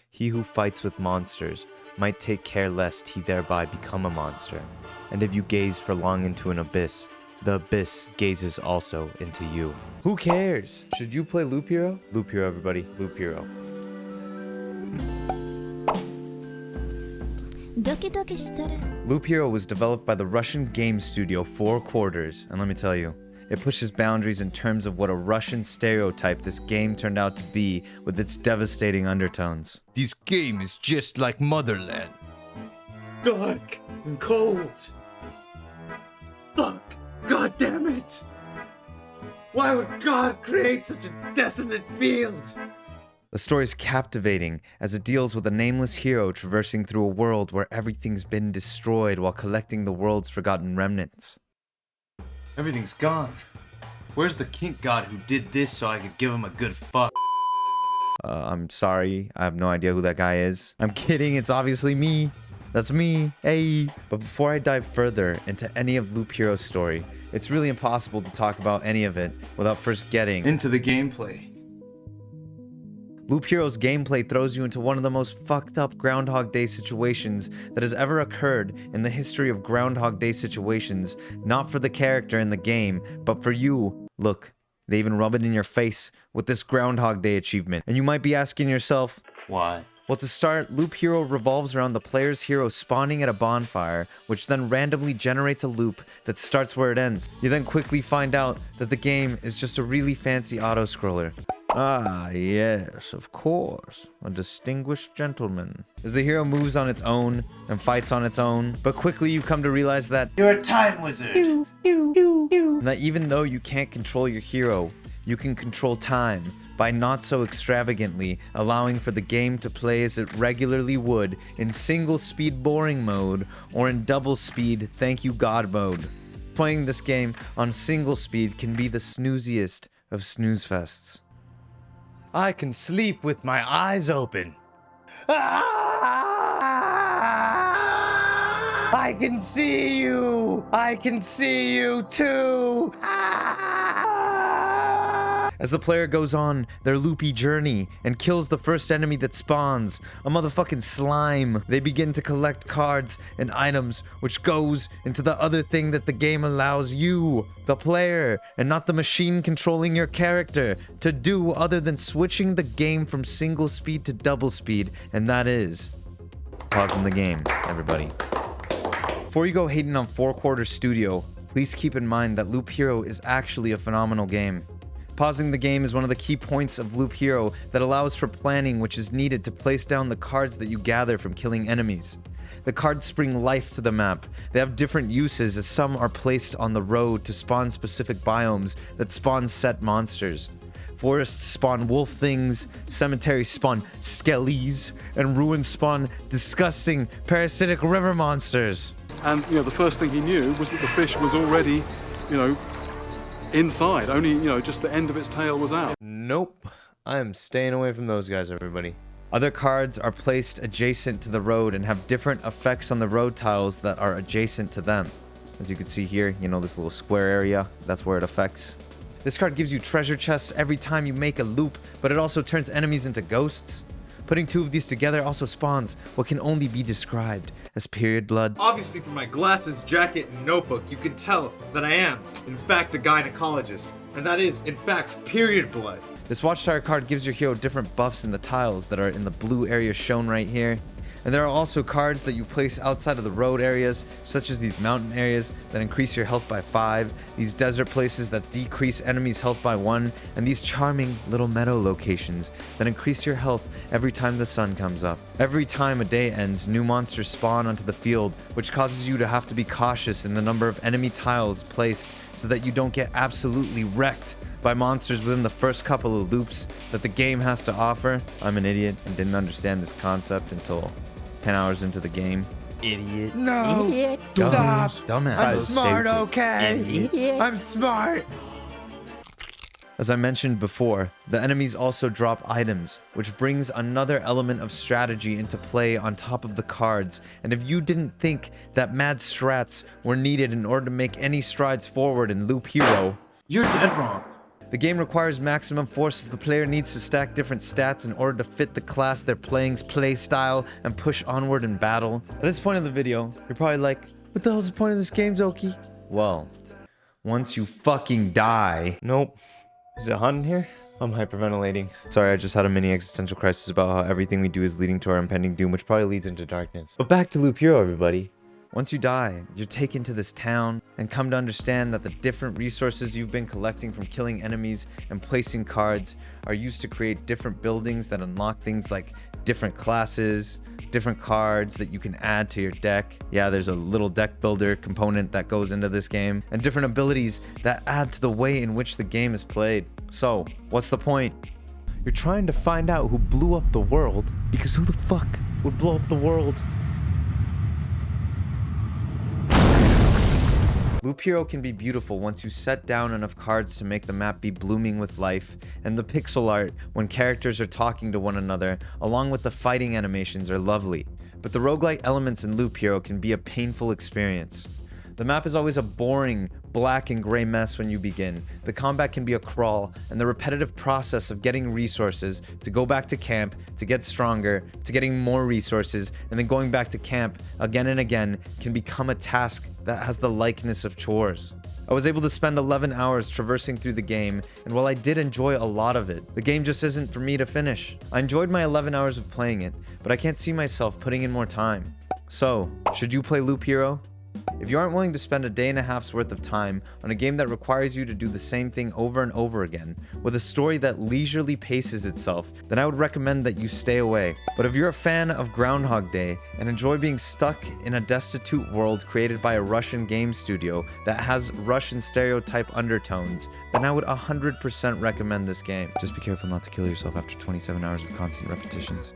he who fights with monsters might take care lest he thereby become a monster. And if you gaze for long into an abyss, the abyss gazes also into you. Who cares? Should you play Loop Hero? Loop Hero, everybody. Loop Hero. Loop Hero was developed by the Russian game studio Four Quarters, and let me tell you, it pushes boundaries in terms of what a Russian stereotype this game turned out to be with its devastating undertones. This game is just like Motherland. Dark and cold. Fuck. God damn it. Why would God create such a desolate field? The story is captivating as it deals with a nameless hero traversing through a world where everything's been destroyed while collecting the world's forgotten remnants. Everything's gone. Where's the kink god who did this so I could give him a good fuck? I'm sorry, I have no idea who that guy is. I'm kidding, it's obviously me. That's me, hey. But before I dive further into any of Loop Hero's story, it's really impossible to talk about any of it without first getting into the gameplay. Loop Hero's gameplay throws you into one of the most fucked up Groundhog Day situations that has ever occurred in the history of Groundhog Day situations, not for the character in the game, but for you. Look, they even rub it in your face with this Groundhog Day achievement. And you might be asking yourself, why? Well, to start, Loop Hero revolves around the player's hero spawning at a bonfire, which then randomly generates a loop that starts where it ends. You then quickly find out that the game is just a really fancy auto-scroller. Ah, yes, of course. A distinguished gentleman. As the hero moves on its own and fights on its own, but quickly you come to realize that you're a time wizard. And that even though you can't control your hero, you can control time by not so extravagantly allowing for the game to play as it regularly would in single speed boring mode or in double speed thank you God mode. Playing this game on single speed can be the snooziest of snooze fests. I can sleep with my eyes open. I can see you! I can see you too! As the player goes on their loopy journey and kills the first enemy that spawns, a motherfucking slime, they begin to collect cards and items, which goes into the other thing that the game allows you, the player, and not the machine controlling your character, to do other than switching the game from single speed to double speed, and that is pausing the game, everybody. Before you go hating on Four Quarters Studio, please keep in mind that Loop Hero is actually a phenomenal game. Pausing the game is one of the key points of Loop Hero that allows for planning which is needed to place down the cards that you gather from killing enemies. The cards bring life to the map. They have different uses as some are placed on the road to spawn specific biomes that spawn set monsters. Forests spawn wolf things, cemeteries spawn skellies, and ruins spawn disgusting parasitic river monsters. And, the first thing he knew was that the fish was already, inside. Only, just the end of its tail was out. Nope. I'm staying away from those guys, everybody. Other cards are placed adjacent to the road and have different effects on the road tiles that are adjacent to them. As you can see here, this little square area, that's where it affects. This card gives you treasure chests every time you make a loop, but it also turns enemies into ghosts. Putting two of these together also spawns what can only be described as period blood. Obviously from my glasses, jacket, and notebook, you can tell that I am, in fact, a gynecologist. And that is, in fact, period blood. This Watchtower card gives your hero different buffs in the tiles that are in the blue area shown right here. And there are also cards that you place outside of the road areas, such as these mountain areas that increase your health by 5, these desert places that decrease enemies' health by 1, and these charming little meadow locations that increase your health every time the sun comes up. Every time a day ends, new monsters spawn onto the field, which causes you to have to be cautious in the number of enemy tiles placed so that you don't get absolutely wrecked by monsters within the first couple of loops that the game has to offer. I'm an idiot and didn't understand this concept until 10 hours into the game. Idiot. No! Idiot. Stop! Dumbass. I'm So smart, stupid. okay? Idiot. I'm smart! As I mentioned before, the enemies also drop items, which brings another element of strategy into play on top of the cards. And if you didn't think that mad strats were needed in order to make any strides forward in Loop Hero, you're dead wrong. The game requires maximum force as the player needs to stack different stats in order to fit the class they're playing's play style and push onward in battle. At this point in the video, you're probably like, what the hell's the point of this game, Zoki? Well, once you fucking die... Nope. Is it hot in here? I'm hyperventilating. Sorry, I just had a mini existential crisis about how everything we do is leading to our impending doom, which probably leads into darkness. But back to Loop Hero, everybody. Once you die, you're taken to this town and come to understand that the different resources you've been collecting from killing enemies and placing cards are used to create different buildings that unlock things like different classes, different cards that you can add to your deck. Yeah, there's a little deck builder component that goes into this game, and different abilities that add to the way in which the game is played. So, what's the point? You're trying to find out who blew up the world, because who the fuck would blow up the world? Loop Hero can be beautiful once you set down enough cards to make the map be blooming with life, and the pixel art when characters are talking to one another, along with the fighting animations, are lovely. But the roguelike elements in Loop Hero can be a painful experience. The map is always a boring, black and gray mess when you begin. The combat can be a crawl, and the repetitive process of getting resources, to go back to camp, to get stronger, to getting more resources, and then going back to camp again and again can become a task that has the likeness of chores. I was able to spend 11 hours traversing through the game, and while I did enjoy a lot of it, the game just isn't for me to finish. I enjoyed my 11 hours of playing it, but I can't see myself putting in more time. So, should you play Loop Hero? If you aren't willing to spend a day and a half's worth of time on a game that requires you to do the same thing over and over again, with a story that leisurely paces itself, then I would recommend that you stay away. But if you're a fan of Groundhog Day and enjoy being stuck in a destitute world created by a Russian game studio that has Russian stereotype undertones, then I would 100% recommend this game. Just be careful not to kill yourself after 27 hours of constant repetitions.